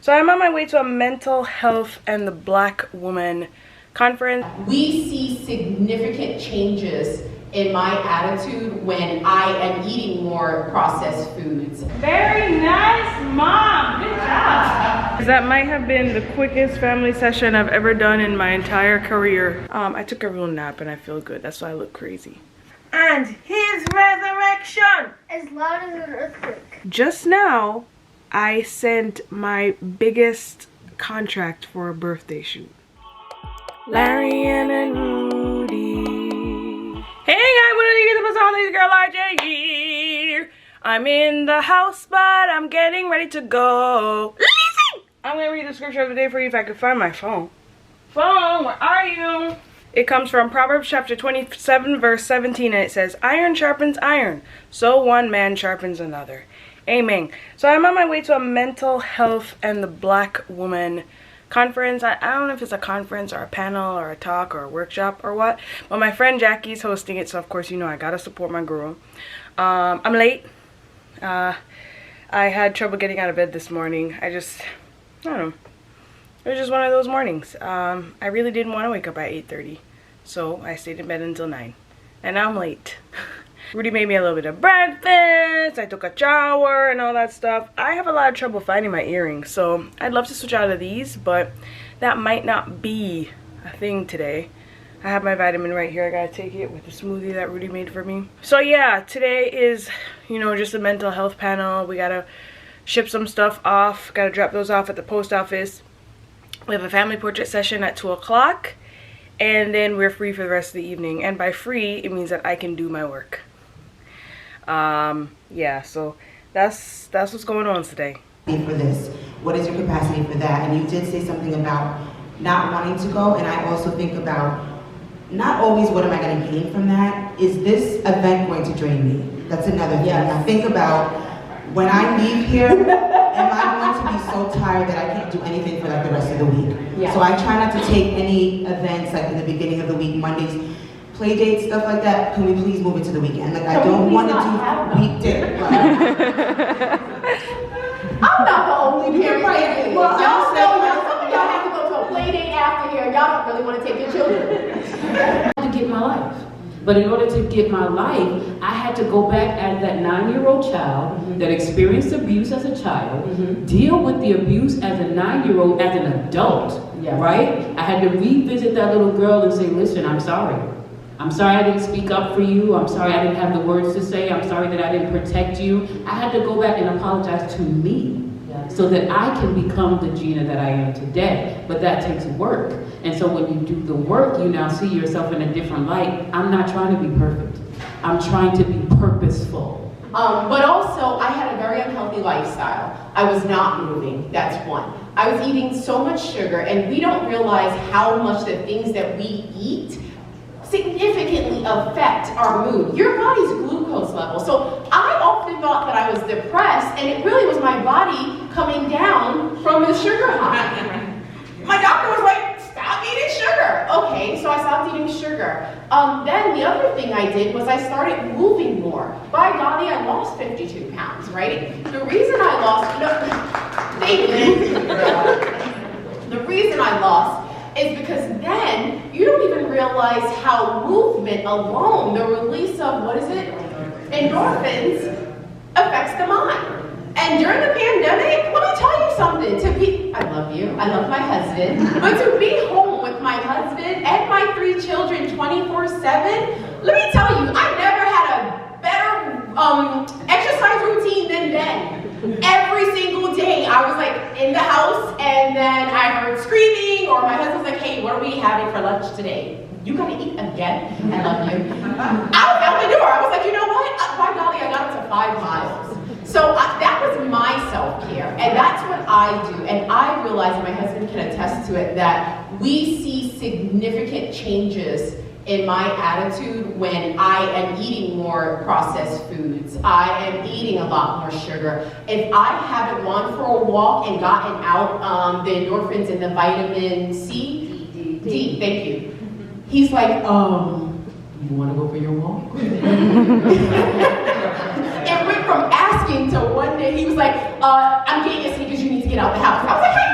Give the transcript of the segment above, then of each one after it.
So I'm on my way to a mental health and the Black woman conference. We see significant changes in my attitude when I am eating more processed foods. Very nice, Mom. Good job. That might have been the quickest family session I've ever done in my entire career. I took a real nap and I feel good. That's why I look crazy. And his resurrection As loud as an earthquake. Just now, I sent my biggest contract for a birthday shoot. Larianne and Roody. Hey guys, what are you guys on this girl LarJ here? I'm in the house, but I'm getting ready to go. Listen! I'm gonna read the scripture of the day for you if I can find my phone. Phone, where are you? It comes from Proverbs chapter 27, verse 17, and it says, iron sharpens iron, so one man sharpens another. Amen. So I'm on my way to a mental health and the Black woman conference. I don't know if it's a conference or a panel or a talk or a workshop or what, but my friend Jackie's hosting it, so of course, you know, I gotta support my girl. I'm late. I had trouble getting out of bed this morning. I don't know. It was just one of those mornings. I really didn't want to wake up at 8:30, so I stayed in bed until 9, and now I'm late. Roody made me a little bit of breakfast, I took a shower and all that stuff. I have a lot of trouble finding my earrings, so I'd love to switch out of these, but that might not be a thing today. I have my vitamin right here. I gotta take it with the smoothie that Roody made for me. So yeah, today is, you know, just a mental health panel. We gotta ship some stuff off, gotta drop those off at the post office. We have a family portrait session at 2 o'clock, and then we're free for the rest of the evening. And by free, it means that I can do my work. Yeah, so that's what's going on today. For this, what is your capacity for that? And you did say something about not wanting to go, and I also think about not always what am I going to gain from that. Is this event going to drain me? That's another thing. Yes. I think about when I leave here, am I going to be so tired that I can't do anything for like the rest of the week? Yeah. So I try not to take any events like in the beginning of the week, Mondays, play dates, stuff like that. Can we please move it to the weekend? Like, I don't want to do weekday. I'm not the only parent. Right. Well, y'all some of y'all have to go to a play date after here. Y'all don't really want to take your children. I had to get my life. But in order to get my life, I had to go back as that 9-year-old child that experienced abuse as a child, deal with the abuse as a 9-year-old as an adult, right? I had to revisit that little girl and say, listen, I'm sorry. I'm sorry I didn't speak up for you. I'm sorry I didn't have the words to say. I'm sorry that I didn't protect you. I had to go back and apologize to me so that I can become the Gina that I am today. But that takes work. And so when you do the work, you now see yourself in a different light. I'm not trying to be perfect. I'm trying to be purposeful. But also, I had a very unhealthy lifestyle. I was not moving, that's one. I was eating so much sugar, and we don't realize how much the things that we eat significantly affect our mood. Your body's glucose level. So I often thought that I was depressed, and it really was my body coming down from the sugar high. My doctor was like, stop eating sugar. Okay, so I stopped eating sugar. Then the other thing I did was I started moving more. By golly, I lost 52 pounds, right? The reason I lost, the reason I lost is because then you don't even realize how movement alone, the release of, endorphins, affects the mind. And during the pandemic, let me tell you something, I love you, I love my husband, but to be home with my husband and my 3 children 24/7, let me tell you, I never had a better exercise routine than then. Every single day I was like in the house, and then I heard screaming, or my husband's like, hey, what are we having for lunch today? You gotta eat again? I love you. Out the door, I was like, you know what? By golly, I got up to 5 miles. So that was my self-care, and that's what I do. And I realize, and my husband can attest to it, that we see significant changes in my attitude when I am eating more processed foods. I am eating a lot more sugar. If I haven't gone for a walk and gotten out the endorphins and the vitamin D, thank you. He's like, you wanna go for your walk? It went from asking to one day, he was like, I'm getting a sneakers, you need to get out the house. I was like, hey,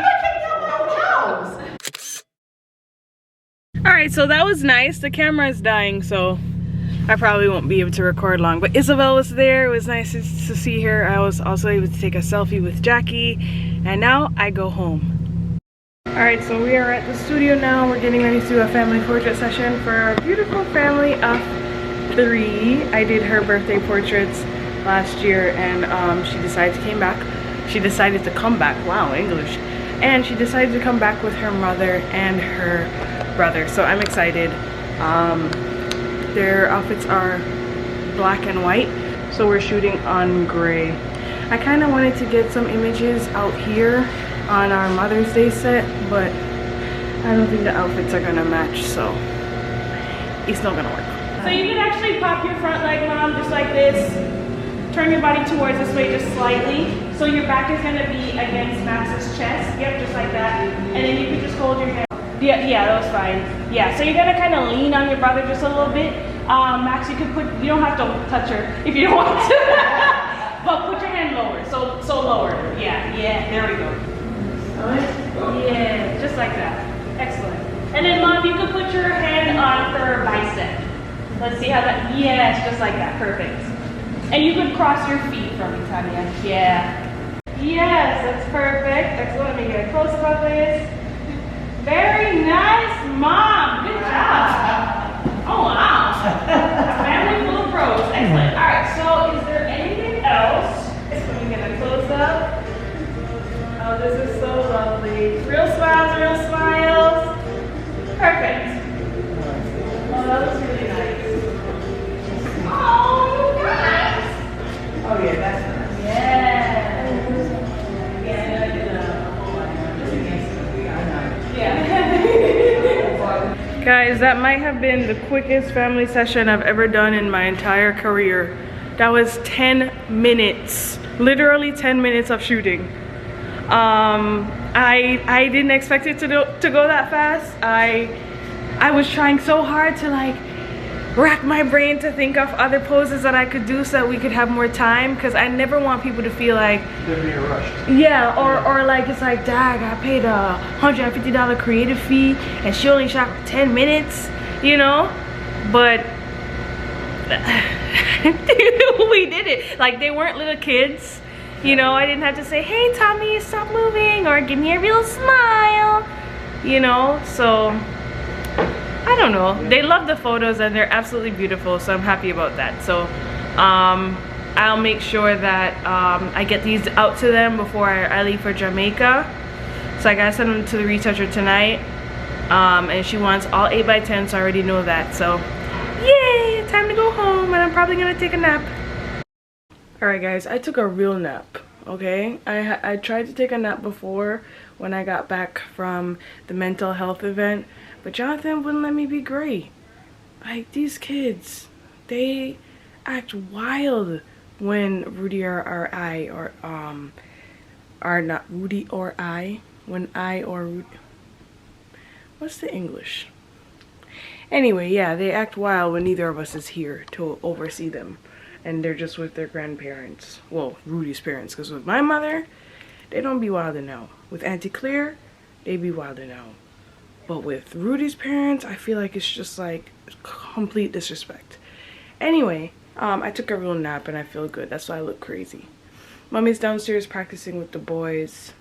Alright, so that was nice. The camera is dying, so I probably won't be able to record long. But Isabel was there. It was nice to see her. I was also able to take a selfie with Jackie. And now I go home. Alright, so we are at the studio now. We're getting ready to do a family portrait session for a beautiful family of 3. I did her birthday portraits last year, and she decided to come back. Wow, English. And she decided to come back with her mother and her brother. So I'm excited. Their outfits are black and white, so we're shooting on gray. I kind of wanted to get some images out here on our Mother's Day set, but I don't think the outfits are gonna match, so it's not gonna work. So you can actually pop your front leg, Mom, just like this. Turn your body towards this way just slightly. So your back is gonna be against Max's chest. Yep, just like that. And then you can just hold your hand. Yeah, that was fine. Yeah, so you're gonna kind of lean on your brother just a little bit. Max, you don't have to touch her if you don't want to. But put your hand lower, so lower. Yeah, there we go. Yeah, just like that. Excellent. And then Mom, you can put your hand on her bicep. Let's see how that, yes, just like that, perfect. And you can cross your feet for me, Tanya. Yeah. Yes, that's perfect. Excellent, let me get a close up of this. Very nice, Mom. Good job. Oh, wow. A family full of pros. Excellent. All right, so is there anything else? Let me get a close up. Oh, this is so lovely. Real smiles, real smiles. Perfect. Oh, that looks really nice. Oh, nice. Oh, yeah, that's nice. Yeah. Guys, that might have been the quickest family session I've ever done in my entire career. That was 10 minutes, literally 10 minutes of shooting. I didn't expect it to go that fast. I was trying so hard to like rack my brain to think of other poses that I could do so that we could have more time, because I never want people to feel like they're being rushed. Yeah, or like it's like, dag, I paid a $150 creative fee and she only shot 10 minutes, you know? But we did it. Like, they weren't little kids, you know? I didn't have to say, hey Tommy, stop moving, or give me a real smile, you know? So I don't know. They love the photos and they're absolutely beautiful, so I'm happy about that. So I'll make sure that I get these out to them before I leave for Jamaica. So I gotta send them to the retoucher tonight. And she wants all 8x10, so I already know that. So yay, time to go home, and I'm probably gonna take a nap. Alright guys, I took a real nap, okay? I tried to take a nap before when I got back from the mental health event, but Jonathan wouldn't let me be great. Like, these kids, they act wild when Rudy or I are not Rudy or I, when I or Rudy, what's the English? Anyway, yeah, they act wild when neither of us is here to oversee them, and they're just with their grandparents. Well, Rudy's parents, because with my mother, they don't be wild now. With Auntie Claire, they be wild now. But with Rudy's parents, I feel like it's just like complete disrespect. Anyway, I took a real nap and I feel good. That's why I look crazy. Mommy's downstairs practicing with the boys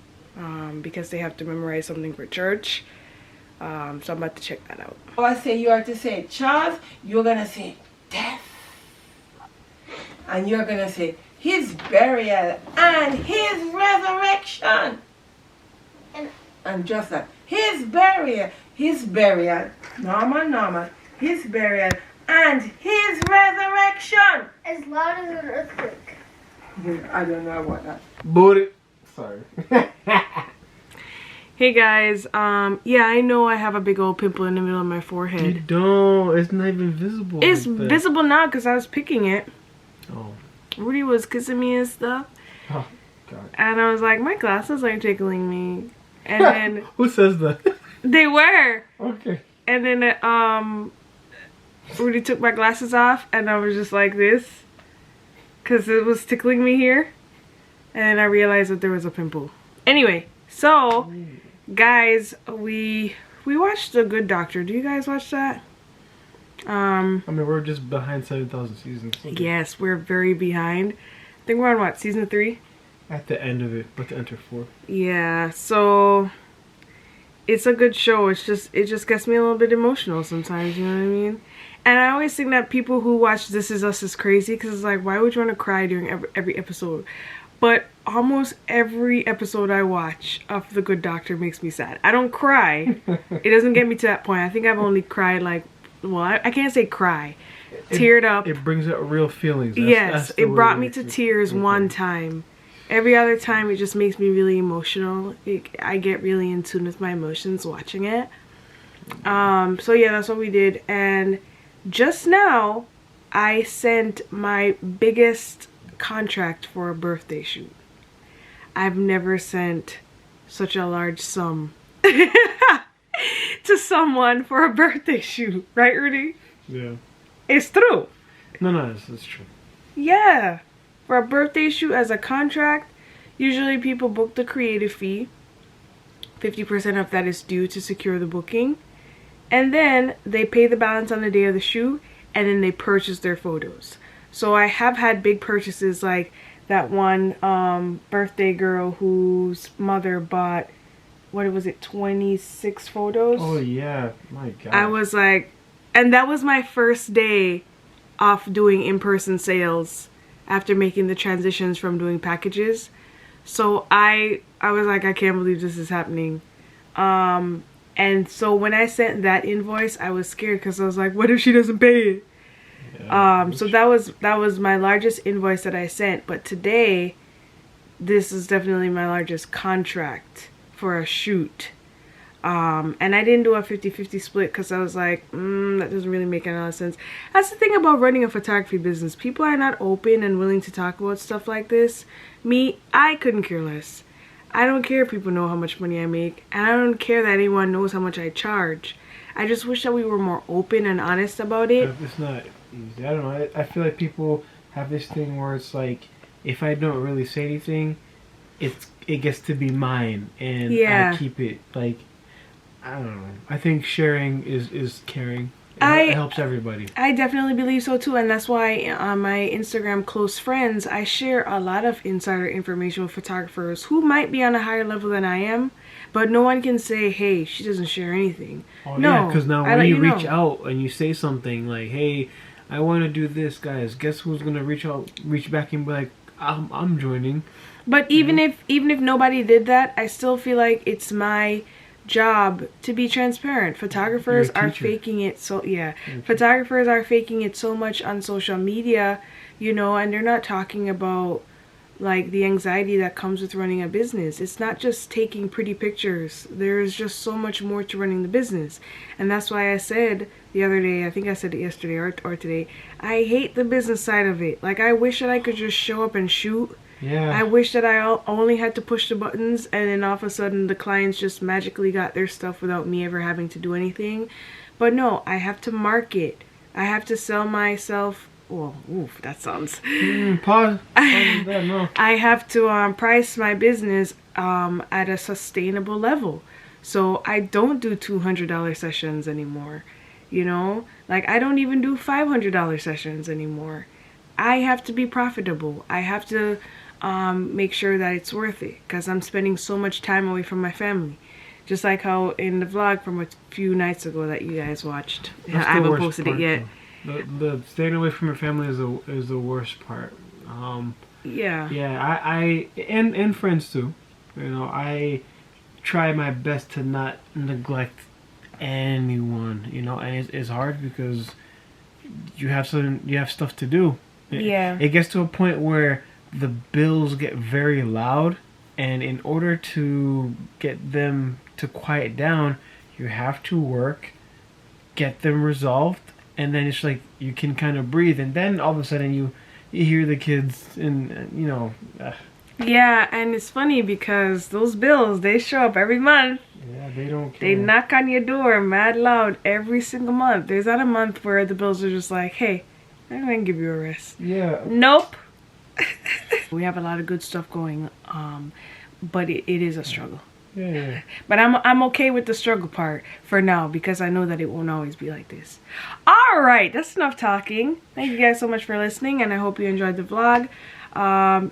because they have to memorize something for church. So I'm about to check that out. Oh, I say you are to say Charles, you're gonna say death. And you're gonna say his burial and his resurrection. And just that. His burial, Momma, his burial, and his resurrection. As loud as an earthquake. I don't know about that. Booty. Sorry. Hey guys, yeah, I know I have a big old pimple in the middle of my forehead. You don't. It's not even visible. It's like visible now because I was picking it. Oh. Rudy was kissing me and stuff. Oh, God. And I was like, my glasses are tickling me. And then Who says that? they were. Okay. And then Rudy took my glasses off and I was just like this, because it was tickling me here. And then I realized that there was a pimple. Anyway, so guys, we we watched The Good Doctor. Do you guys watch that? I mean, we're just behind 7,000 seasons. Yes, we're very behind. I think we're on what, season 3? At the end of it, but to enter 4. Yeah, so it's a good show. It just gets me a little bit emotional sometimes, you know what I mean? And I always think that people who watch This Is Us is crazy, because it's like, why would you want to cry during every episode? But almost every episode I watch of The Good Doctor makes me sad. I don't cry. It doesn't get me to that point. I think I've only cried like, well, I can't say cry. Teared up. It brings out real feelings. Yes, it brought me to tears one time. Every other time it just makes me really emotional. I get really in tune with my emotions watching it. So yeah, that's what we did. And just now, I sent my biggest contract for a birthday shoot. I've never sent such a large sum to someone for a birthday shoot, right, Rudy? Yeah. It's true. No, that's true. Yeah. For a birthday shoot as a contract, usually people book the creative fee. 50% of that is due to secure the booking. And then they pay the balance on the day of the shoot, and then they purchase their photos. So I have had big purchases, like that one birthday girl whose mother bought, what was it, 26 photos? Oh yeah, my God. I was like, and that was my first day off doing in-person sales after making the transitions from doing packages. So I was like, I can't believe this is happening. And so when I sent that invoice, I was scared because I was like, what if she doesn't pay it? Yeah, So that was my largest invoice that I sent. But today, this is definitely my largest contract for a shoot. And I didn't do a 50-50 split because I was like, that doesn't really make any sense. That's the thing about running a photography business. People are not open and willing to talk about stuff like this. Me, I couldn't care less. I don't care if people know how much money I make, and I don't care that anyone knows how much I charge. I just wish that we were more open and honest about it. It's not easy. I don't know. I feel like people have this thing where it's like, if I don't really say anything, it gets to be mine, and I keep it. Like, I don't know. I think sharing is caring. It helps everybody. I definitely believe so too, and that's why on my Instagram close friends, I share a lot of insider information with photographers who might be on a higher level than I am, but no one can say, hey, she doesn't share anything. Oh, no, yeah, because now when you reach out and you say something like, hey, I want to do this, guys, guess who's going to reach back and be like, I'm joining. But even if nobody did that, I still feel like it's my job to be transparent. Photographers are faking it photographers are faking it so much on social media, you know, and they're not talking about like the anxiety that comes with running a business. It's not just taking pretty pictures. There's just so much more to running the business. And that's why I said the other day, I think I said it yesterday or today, I hate the business side of it. Like, I wish that I could just show up and shoot. Yeah. I wish that I only had to push the buttons and then all of a sudden the clients just magically got their stuff without me ever having to do anything. But no, I have to market. I have to sell myself. Well, oof, that sounds... Pause. No. I have to price my business at a sustainable level. So I don't do $200 sessions anymore. You know? Like, I don't even do $500 sessions anymore. I have to be profitable. I have to make sure that it's worth it because I'm spending so much time away from my family. Just like how in the vlog from a few nights ago that you guys watched. I haven't posted it yet. The staying away from your family is the worst part. Yeah. Yeah, I and friends too. You know, I try my best to not neglect anyone. You know, and it's hard because you have stuff to do. It gets to a point where the bills get very loud, and in order to get them to quiet down, you have to work, get them resolved, and then it's like you can kind of breathe, and then all of a sudden you hear the kids, and you know. Yeah, and it's funny because those bills, they show up every month. Yeah, they don't care. They knock on your door mad loud every single month. There's not a month where the bills are just like, hey, I'm gonna give you a rest. Yeah. Nope. We have a lot of good stuff going, but it is a struggle. Yeah. But I'm okay with the struggle part for now because I know that it won't always be like this. All right, that's enough talking. Thank you guys so much for listening, and I hope you enjoyed the vlog.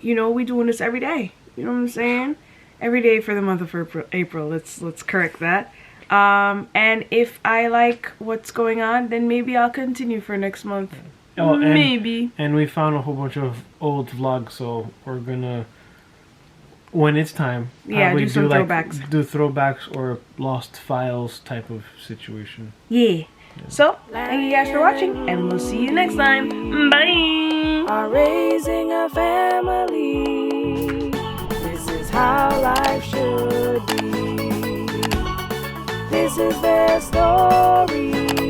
You know, we doing this every day. You know what I'm saying? Every day for the month of April. Let's correct that. And if I like what's going on, then maybe I'll continue for next month. Oh, maybe. And we found a whole bunch of old vlogs, so we're gonna, when it's time, do some like, throwbacks. do throwbacks or lost files type of situation. Yeah. So, thank you guys for watching, and we'll see you next time. Bye! Are raising a family. This is how life should be. This is their story.